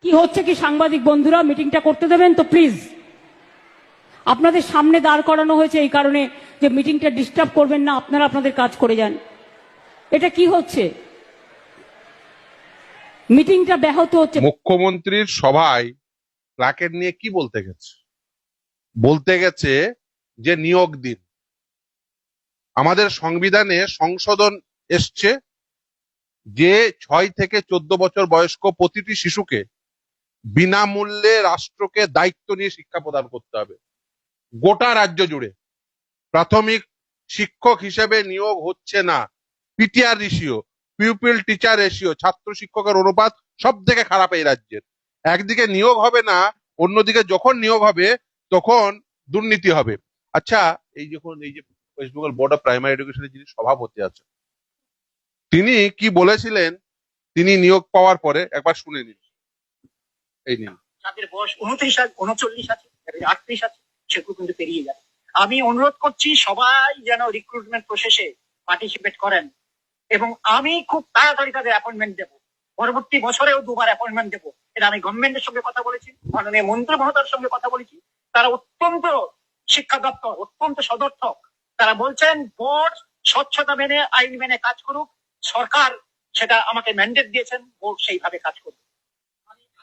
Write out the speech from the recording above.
কি হচ্ছে কি সাংবাদিক বন্ধুরা, মিটিংটা করতে দেবেন তো প্লিজ। আপনাদের সামনে দাঁড় করানো হয়েছে এই কারণে যে মিটিংটা ডিস্টার্ব করবেন না, আপনারা আপনাদের কাজ করে যান। এটা কি হচ্ছে? মিটিংটা ব্যাহত হচ্ছে। মুখ্যমন্ত্রীর সভায় রাকেট নিয়ে কি বলতে গেছে? বলতে গেছে যে নিয়োগ দিন। আমাদের সংবিধানে সংশোধন এসছে যে 6 থেকে 14 বছর বয়স্ক প্রতিটি শিশুকে বিনামূল্যে রাষ্ট্রকে দায়িত্ব নিয়ে শিক্ষা প্রদান করতে হবে। গোটা রাজ্য জুড়ে প্রাথমিক শিক্ষক হিসেবে নিয়োগ হচ্ছে না। PTR ratio, pupil teacher ratio, ছাত্র শিক্ষকের অনুপাত সব থেকে খারাপ এই রাজ্যের। একদিকে নিয়োগ হবে না, অন্যদিকে যখন নিয়োগ হবে তখন দুর্নীতি হবে। আচ্ছা, এই যে West Bengal board of primary এডুকেশনের যিনি সভাপতি আছেন, তিনি কি বলেছিলেন তিনি নিয়োগ পাওয়ার পরে, একবার শুনে নিন। এই নিন। যাদের বয়স 29 আছে, 39 আছে, 38 আছে, সেগুলো কিন্তু পেরিয়ে যাবে। আমি অনুরোধ করছি সবাই যেন রিক্রুটমেন্ট প্রসেসে পার্টিসিপেট করেন, এবং আমি খুব তাড়াতাড়ি তাদের অ্যাপয়েন্টমেন্ট দেবো। পরবর্তী বছরেও 2বার অ্যাপয়েন্টমেন্ট দেবো। এটা আমি গভর্নমেন্টের সঙ্গে কথা বলেছি, মাননীয় মন্ত্রী মহোদয়ের সঙ্গে কথা বলেছি। তারা অত্যন্ত, শিক্ষা দপ্তর অত্যন্ত সদর্থক। তারা বলছেন বোর্ড স্বচ্ছতা মেনে, আইন মেনে কাজ করুক। সরকার সেটা আমাকে ম্যান্ডেট দিয়েছেন, বোর্ড সেইভাবে কাজ করুক।